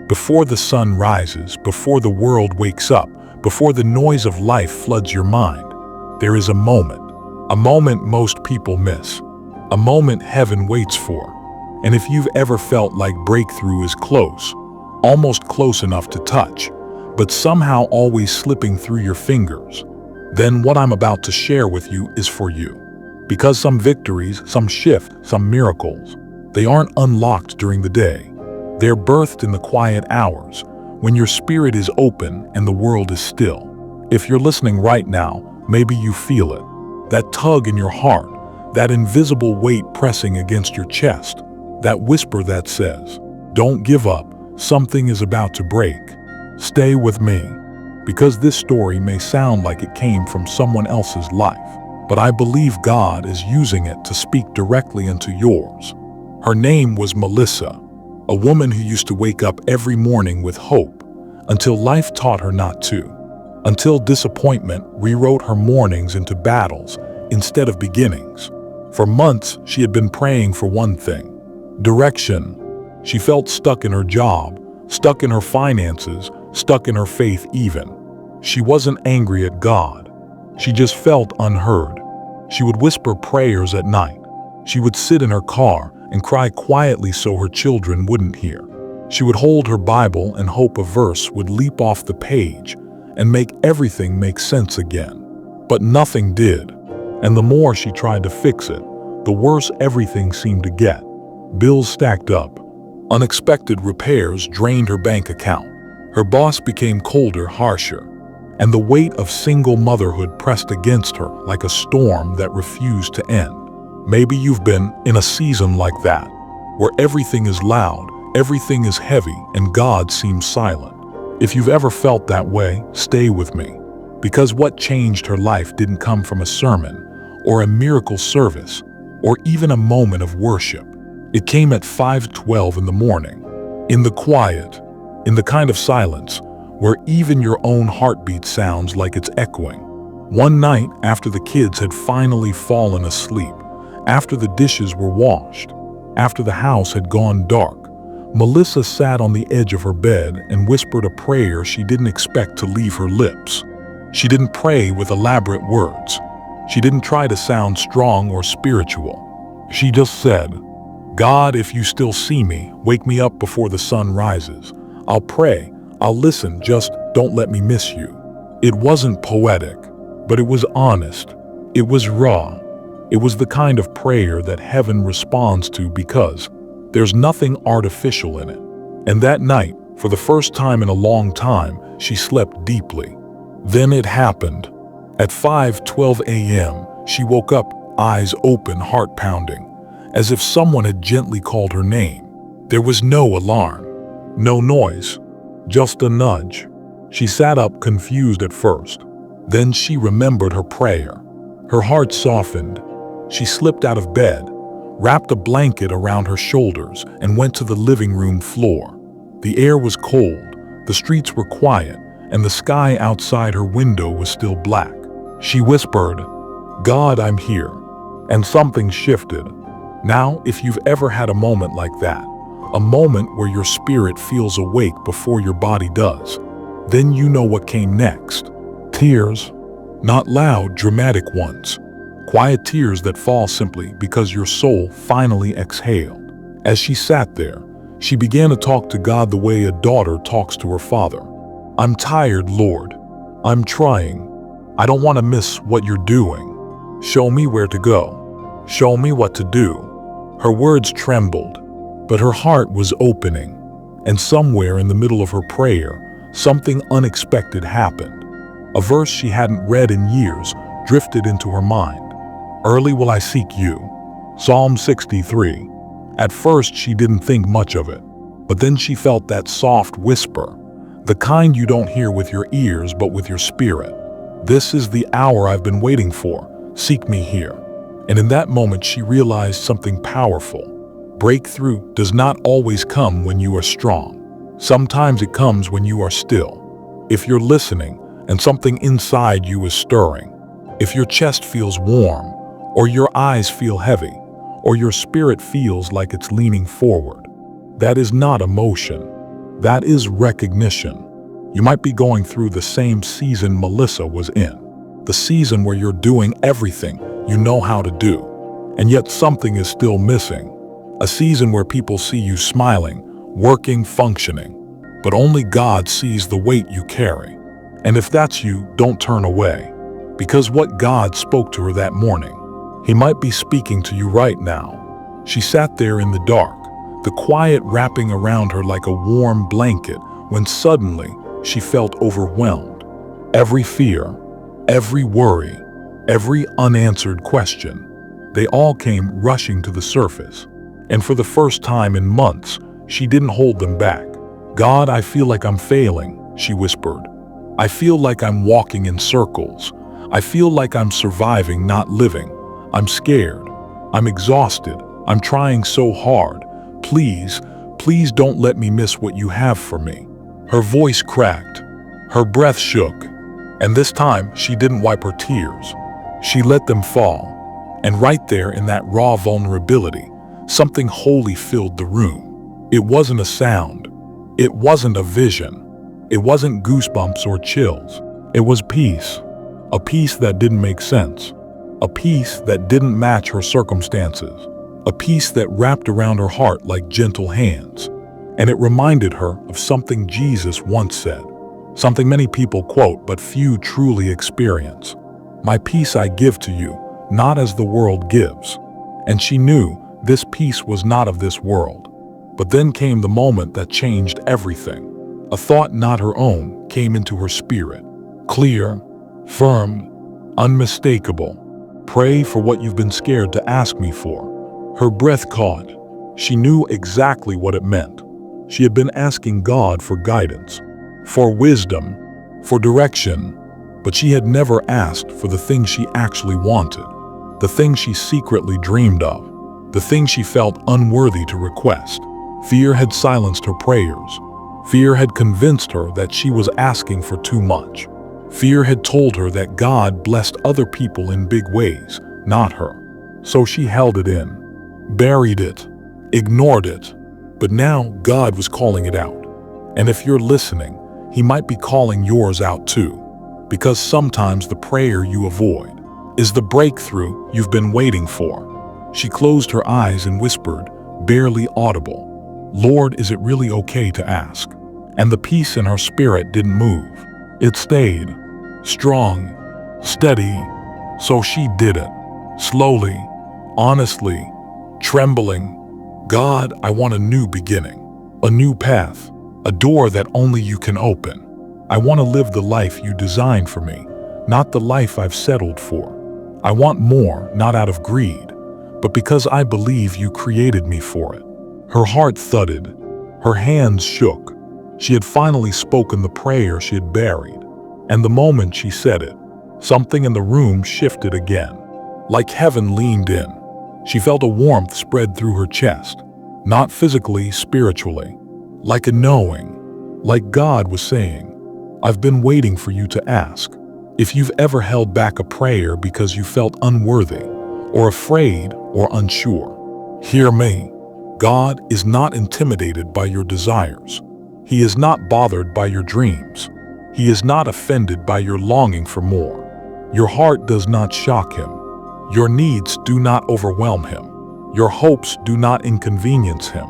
Before the sun rises, before the world wakes up, before the noise of life floods your mind, there is a moment most people miss, a moment heaven waits for. And if you've ever felt like breakthrough is close, almost close enough to touch, but somehow always slipping through your fingers, then what I'm about to share with you is for you. Because some victories, some shift, some miracles, they aren't unlocked during the day. They're birthed in the quiet hours, when your spirit is open and the world is still. If you're listening right now, maybe you feel it. That tug in your heart, that invisible weight pressing against your chest, that whisper that says, "Don't give up, something is about to break." Stay with me, because this story may sound like it came from someone else's life, but I believe God is using it to speak directly into yours. Her name was Melissa, a woman who used to wake up every morning with hope, until life taught her not to, until disappointment rewrote her mornings into battles instead of beginnings. For months, she had been praying for one thing: direction. She felt stuck in her job, stuck in her finances, stuck in her faith even. She wasn't angry at God. She just felt unheard. She would whisper prayers at night. She would sit in her car and cry quietly so her children wouldn't hear. She would hold her Bible and hope a verse would leap off the page and make everything make sense again. But nothing did. And the more she tried to fix it, the worse everything seemed to get. Bills stacked up. Unexpected repairs drained her bank account. Her boss became colder, harsher, and the weight of single motherhood pressed against her like a storm that refused to end. Maybe you've been in a season like that, where everything is loud, everything is heavy, and God seems silent. If you've ever felt that way, stay with me, because what changed her life didn't come from a sermon, or a miracle service, or even a moment of worship. It came at 5:12 in the morning, in the quiet, in the kind of silence where even your own heartbeat sounds like it's echoing. One night, after the kids had finally fallen asleep, after the dishes were washed, after the house had gone dark, Melissa sat on the edge of her bed and whispered a prayer she didn't expect to leave her lips. She didn't pray with elaborate words. She didn't try to sound strong or spiritual. She just said, "God, if you still see me, wake me up before the sun rises. I'll pray, I'll listen, just don't let me miss you." It wasn't poetic, but it was honest. It was raw. It was the kind of prayer that heaven responds to because there's nothing artificial in it. And that night, for the first time in a long time, she slept deeply. Then it happened. At 5:12 a.m., she woke up, eyes open, heart pounding, as if someone had gently called her name. There was no alarm, no noise, just a nudge. She sat up, confused at first. Then she remembered her prayer. Her heart softened. She slipped out of bed, wrapped a blanket around her shoulders, and went to the living room floor. The air was cold, the streets were quiet, and the sky outside her window was still black. She whispered, "God, I'm here." And something shifted. Now, if you've ever had a moment like that, a moment where your spirit feels awake before your body does, then you know what came next. Tears. Not loud, dramatic ones. Quiet tears that fall simply because your soul finally exhaled. As she sat there, she began to talk to God the way a daughter talks to her father. "I'm tired, Lord. I'm trying. I don't want to miss what you're doing. Show me where to go. Show me what to do." Her words trembled, but her heart was opening. And somewhere in the middle of her prayer, something unexpected happened. A verse she hadn't read in years drifted into her mind. "Early will I seek you." Psalm 63. At first, she didn't think much of it, but then she felt that soft whisper, the kind you don't hear with your ears but with your spirit. "This is the hour I've been waiting for. Seek me here." And in that moment, she realized something powerful. Breakthrough does not always come when you are strong. Sometimes it comes when you are still. If you're listening and something inside you is stirring, if your chest feels warm, or your eyes feel heavy, or your spirit feels like it's leaning forward, that is not emotion. That is recognition. You might be going through the same season Melissa was in. The season where you're doing everything you know how to do, and yet something is still missing. A season where people see you smiling, working, functioning, but only God sees the weight you carry. And if that's you, don't turn away, because what God spoke to her that morning, He might be speaking to you right now. She sat there in the dark, the quiet wrapping around her like a warm blanket, when suddenly she felt overwhelmed. Every fear, every worry, every unanswered question, they all came rushing to the surface. And for the first time in months, she didn't hold them back. "God, I feel like I'm failing," she whispered. "I feel like I'm walking in circles. I feel like I'm surviving, not living. I'm scared. I'm exhausted. I'm trying so hard. Please, please don't let me miss what you have for me." Her voice cracked. Her breath shook. And this time, she didn't wipe her tears. She let them fall. And right there in that raw vulnerability, something holy filled the room. It wasn't a sound. It wasn't a vision. It wasn't goosebumps or chills. It was peace. A peace that didn't make sense. A peace that didn't match her circumstances. A peace that wrapped around her heart like gentle hands. And it reminded her of something Jesus once said. Something many people quote, but few truly experience. "My peace I give to you, not as the world gives." And she knew this peace was not of this world. But then came the moment that changed everything. A thought not her own came into her spirit. Clear, firm, unmistakable. "Pray for what you've been scared to ask me for." Her breath caught. She knew exactly what it meant. She had been asking God for guidance, for wisdom, for direction, but she had never asked for the thing she actually wanted, the thing she secretly dreamed of, the thing she felt unworthy to request. Fear had silenced her prayers. Fear had convinced her that she was asking for too much. Fear had told her that God blessed other people in big ways, not her. So she held it in, buried it, ignored it. But now God was calling it out. And if you're listening, He might be calling yours out too. Because sometimes the prayer you avoid is the breakthrough you've been waiting for. She closed her eyes and whispered, barely audible, "Lord, is it really okay to ask?" And the peace in her spirit didn't move. It stayed, strong, steady. So she did it, slowly, honestly, trembling. "God, I want a new beginning, a new path, a door that only you can open. I want to live the life you designed for me, not the life I've settled for. I want more, not out of greed, but because I believe you created me for it." Her heart thudded. Her hands shook. She had finally spoken the prayer she had buried. And the moment she said it, something in the room shifted again. Like heaven leaned in. She felt a warmth spread through her chest. Not physically, spiritually. Like a knowing. Like God was saying, "I've been waiting for you to ask." If you've ever held back a prayer because you felt unworthy, or afraid, or unsure, hear me. God is not intimidated by your desires. He is not bothered by your dreams. He is not offended by your longing for more. Your heart does not shock Him. Your needs do not overwhelm Him. Your hopes do not inconvenience Him.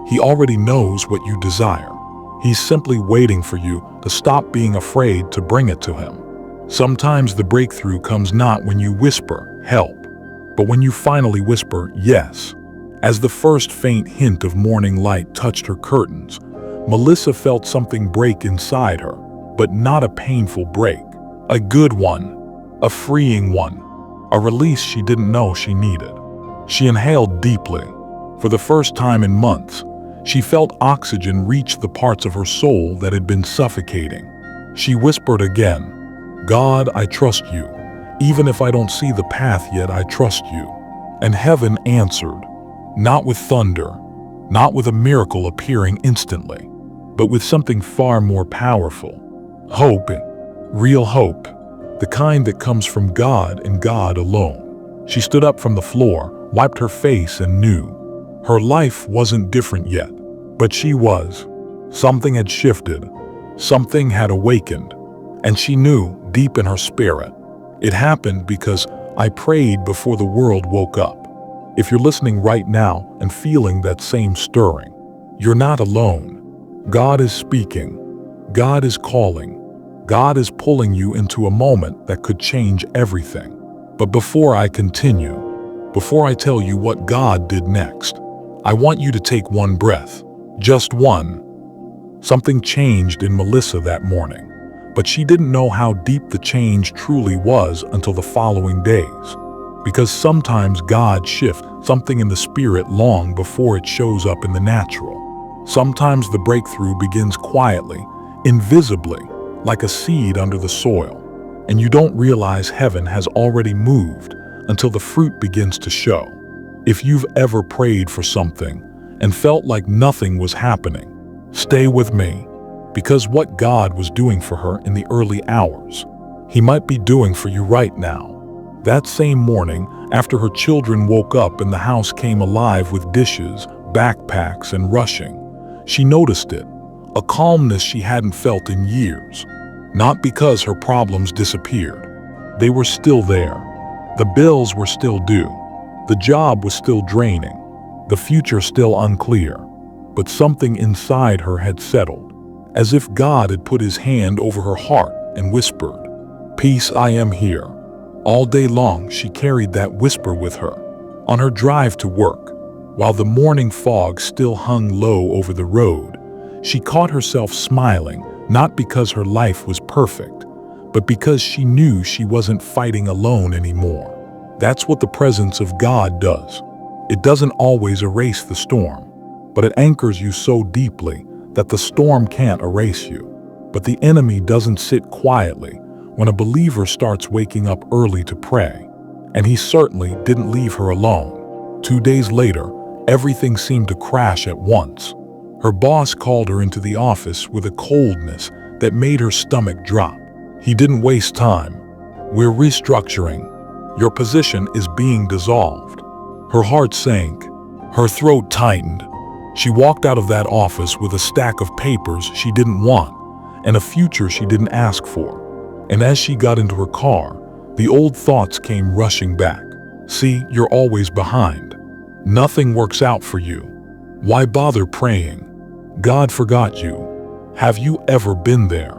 He already knows what you desire. He's simply waiting for you to stop being afraid to bring it to Him. Sometimes the breakthrough comes not when you whisper, "Help," but when you finally whisper, "Yes." As the first faint hint of morning light touched her curtains, Melissa felt something break inside her, but not a painful break. A good one, a freeing one, a release she didn't know she needed. She inhaled deeply. For the first time in months, she felt oxygen reach the parts of her soul that had been suffocating. She whispered again, "God, I trust you. Even if I don't see the path yet, I trust you." And heaven answered, not with thunder, not with a miracle appearing instantly, but with something far more powerful. Hope, real hope, the kind that comes from God and God alone. She stood up from the floor, wiped her face, and knew. Her life wasn't different yet, but she was. Something had shifted. Something had awakened. And she knew, deep in her spirit, it happened because I prayed before the world woke up. If you're listening right now and feeling that same stirring, you're not alone. God is speaking. God is calling. God is pulling you into a moment that could change everything. But before I continue, before I tell you what God did next, I want you to take one breath. Just one. Something changed in Melissa that morning, but she didn't know how deep the change truly was until the following days. Because sometimes God shifts something in the spirit long before it shows up in the natural. Sometimes the breakthrough begins quietly, invisibly, like a seed under the soil, and you don't realize heaven has already moved until the fruit begins to show. If you've ever prayed for something and felt like nothing was happening, stay with me, because what God was doing for her in the early hours, He might be doing for you right now. That same morning, after her children woke up and the house came alive with dishes, backpacks, and rushing, she noticed it, a calmness she hadn't felt in years. Not because her problems disappeared. They were still there. The bills were still due. The job was still draining. The future still unclear. But something inside her had settled, as if God had put His hand over her heart and whispered, "Peace, I am here." All day long she carried that whisper with her. On her drive to work, while the morning fog still hung low over the road, she caught herself smiling, not because her life was perfect, but because she knew she wasn't fighting alone anymore. That's what the presence of God does. It doesn't always erase the storm, but it anchors you so deeply that the storm can't erase you. But the enemy doesn't sit quietly when a believer starts waking up early to pray. And he certainly didn't leave her alone. 2 days later, everything seemed to crash at once. Her boss called her into the office with a coldness that made her stomach drop. He didn't waste time. "We're restructuring. Your position is being dissolved." Her heart sank. Her throat tightened. She walked out of that office with a stack of papers she didn't want and a future she didn't ask for. And as she got into her car, the old thoughts came rushing back. "See, you're always behind. Nothing works out for you. Why bother praying? God forgot you." Have you ever been there,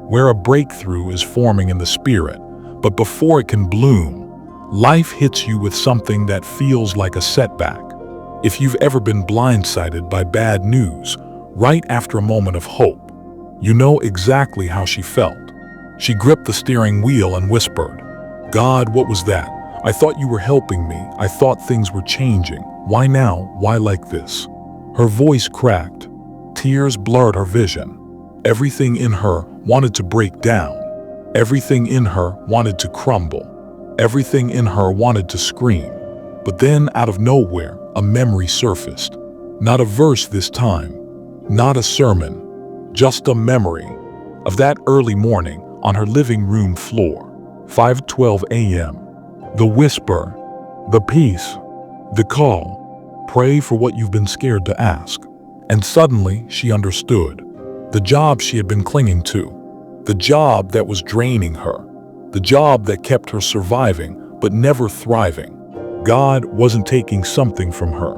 where a breakthrough is forming in the spirit, but before it can bloom, life hits you with something that feels like a setback? If you've ever been blindsided by bad news right after a moment of hope, you know exactly how she felt. She gripped the steering wheel and whispered, "God, what was that? I thought you were helping me. I thought things were changing. Why now? Why like this?" Her voice cracked. Tears blurred her vision. Everything in her wanted to break down. Everything in her wanted to crumble. Everything in her wanted to scream. But then, out of nowhere, a memory surfaced. Not a verse this time. Not a sermon. Just a memory of that early morning on her living room floor, 5:12 a.m. The whisper, the peace, the call, pray for what you've been scared to ask. And suddenly she understood. The job she had been clinging to, the job that was draining her, the job that kept her surviving but never thriving. God wasn't taking something from her.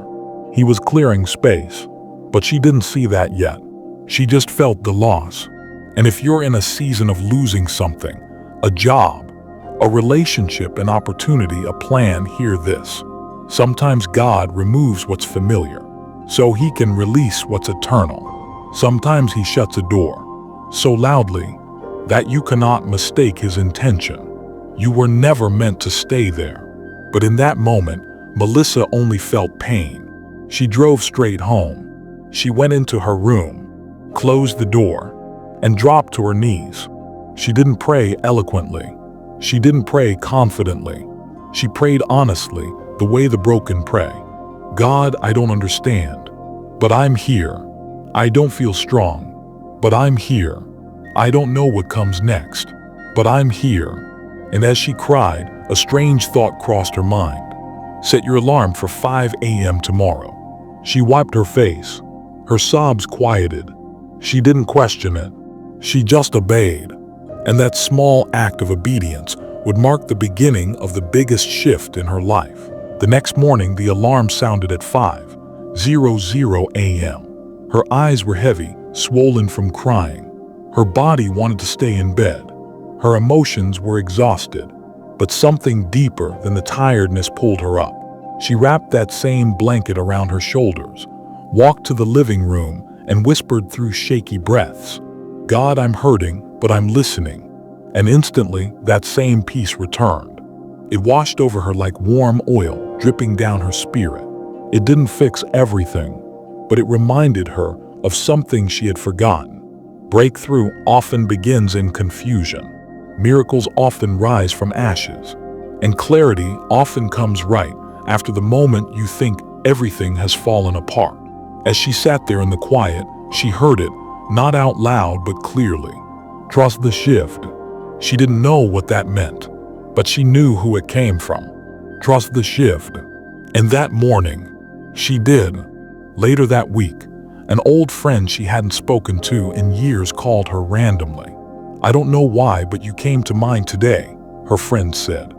He was clearing space, but she didn't see that yet. She just felt the loss. And if you're in a season of losing something, a job, a relationship, an opportunity, a plan, hear this. Sometimes God removes what's familiar so He can release what's eternal. Sometimes He shuts a door so loudly that you cannot mistake His intention. You were never meant to stay there. But in that moment, Melissa only felt pain. She drove straight home. She went into her room, closed the door, and dropped to her knees. She didn't pray eloquently. She didn't pray confidently. She prayed honestly, the way the broken pray. "God, I don't understand, but I'm here. I don't feel strong, but I'm here. I don't know what comes next, but I'm here." And as she cried, a strange thought crossed her mind. Set your alarm for 5 a.m. tomorrow. She wiped her face. Her sobs quieted. She didn't question it. She just obeyed. And that small act of obedience would mark the beginning of the biggest shift in her life. The next morning, the alarm sounded at 5:00 a.m. Her eyes were heavy, swollen from crying. Her body wanted to stay in bed. Her emotions were exhausted, but something deeper than the tiredness pulled her up. She wrapped that same blanket around her shoulders, walked to the living room, and whispered through shaky breaths, "God, I'm hurting, but I'm listening." And instantly, that same peace returned. It washed over her like warm oil, dripping down her spirit. It didn't fix everything, but it reminded her of something she had forgotten. Breakthrough often begins in confusion. Miracles often rise from ashes. And clarity often comes right after the moment you think everything has fallen apart. As she sat there in the quiet, she heard it, not out loud but clearly. Trust the shift. She didn't know what that meant, but she knew who it came from. Trust the shift. And that morning, she did. Later that week, an old friend she hadn't spoken to in years called her randomly. "I don't know why, but you came to mind today," her friend said.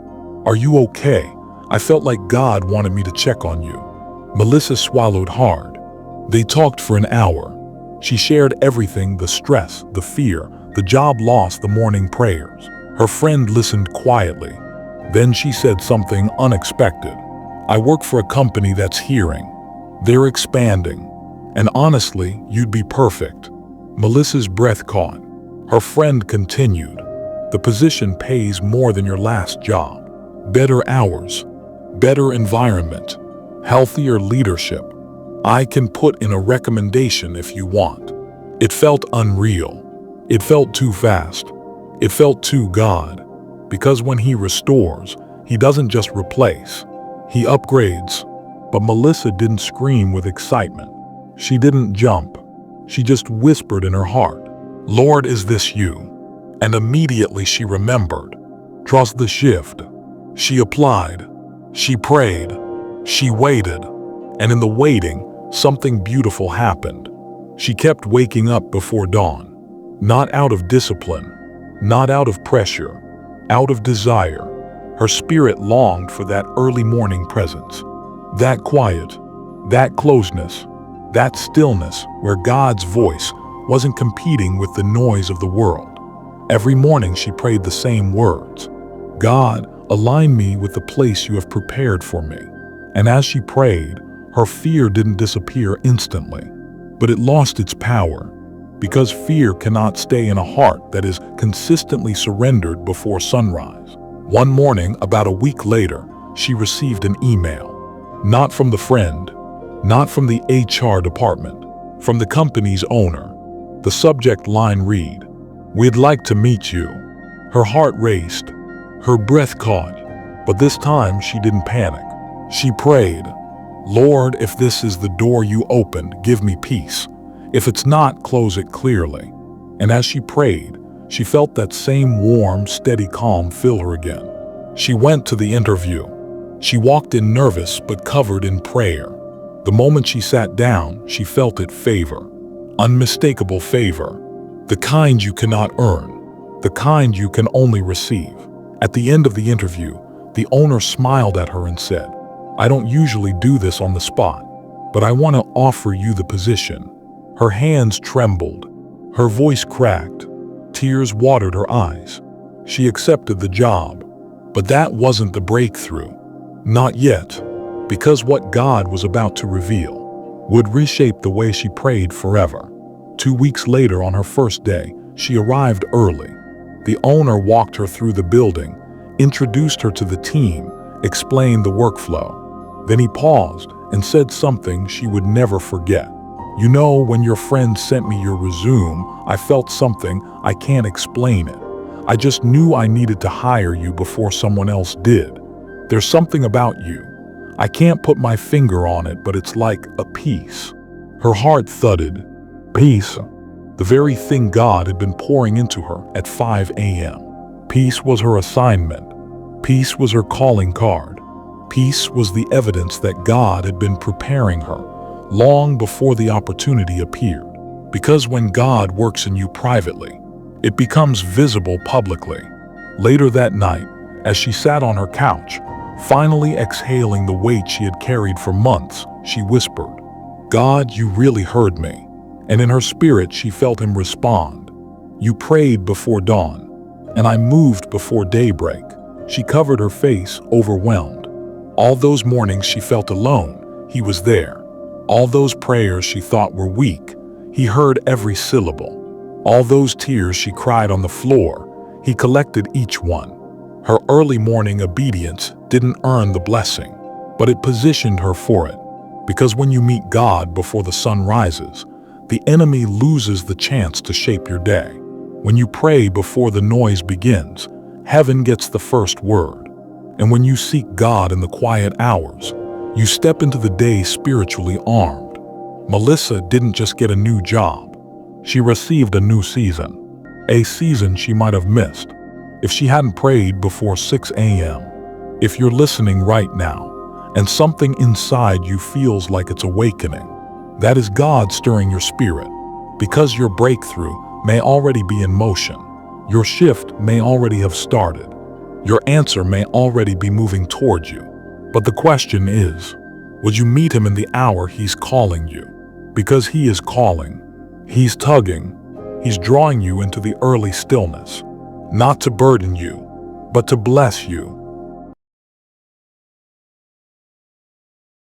"Are you okay? I felt like God wanted me to check on you." Melissa swallowed hard. They talked for an hour. She shared everything, the stress, the fear, the job loss, the morning prayers. Her friend listened quietly. Then she said something unexpected. "I work for a company that's hearing. They're expanding. And honestly, you'd be perfect." Melissa's breath caught. Her friend continued, "The position pays more than your last job. Better hours, better environment, healthier leadership. I can put in a recommendation if you want." It felt unreal. It felt too fast. It felt too God. Because when He restores, He doesn't just replace, He upgrades. But Melissa didn't scream with excitement. She didn't jump. She just whispered in her heart, "Lord, is this you?" And immediately she remembered. Trust the shift. She applied. She prayed. She waited. And in the waiting, something beautiful happened. She kept waking up before dawn. Not out of discipline, not out of pressure, out of desire. Her spirit longed for that early morning presence. That quiet, that closeness, that stillness where God's voice wasn't competing with the noise of the world. Every morning she prayed the same words, "God, align me with the place you have prepared for me." And as she prayed, her fear didn't disappear instantly, but it lost its power, because fear cannot stay in a heart that is consistently surrendered before sunrise. One morning, about a week later, she received an email. Not from the friend, not from the HR department, from the company's owner. The subject line read, "We'd like to meet you." Her heart raced. Her breath caught. But this time she didn't panic. She prayed, "Lord, if this is the door you opened, give me peace. If it's not, close it clearly." And as she prayed, she felt that same warm, steady calm fill her again. She went to the interview. She walked in nervous but covered in prayer. The moment she sat down, she felt it favor. Unmistakable favor. The kind you cannot earn. The kind you can only receive. At the end of the interview, the owner smiled at her and said, "I don't usually do this on the spot, but I want to offer you the position." Her hands trembled. Her voice cracked. Tears watered her eyes. She accepted the job. But that wasn't the breakthrough. Not yet. Because what God was about to reveal would reshape the way she prayed forever. 2 weeks later, on her first day, she arrived early. The owner walked her through the building, introduced her to the team, explained the workflow. Then he paused and said something she would never forget. "You know, when your friend sent me your resume, I felt something, I can't explain it. I just knew I needed to hire you before someone else did. There's something about you. I can't put my finger on it, but it's like a peace." Her heart thudded. Peace. The very thing God had been pouring into her at 5 a.m. Peace was her assignment. Peace was her calling card. Peace was the evidence that God had been preparing her long before the opportunity appeared. Because when God works in you privately, it becomes visible publicly. Later that night, as she sat on her couch, finally exhaling the weight she had carried for months, she whispered, "God, you really heard me." And in her spirit, she felt him respond. "You prayed before dawn, and I moved before daybreak." She covered her face, overwhelmed. All those mornings she felt alone, he was there. All those prayers she thought were weak, he heard every syllable. All those tears she cried on the floor, he collected each one. Her early morning obedience didn't earn the blessing, but it positioned her for it. Because when you meet God before the sun rises, the enemy loses the chance to shape your day. When you pray before the noise begins, heaven gets the first word. And when you seek God in the quiet hours, you step into the day spiritually armed. Melissa didn't just get a new job. She received a new season. A season she might have missed if she hadn't prayed before 6 a.m. If you're listening right now, and something inside you feels like it's awakening, that is God stirring your spirit. Because your breakthrough may already be in motion. Your shift may already have started. Your answer may already be moving toward you. But the question is, would you meet him in the hour he's calling you? Because he is calling. He's tugging. He's drawing you into the early stillness. Not to burden you, but to bless you.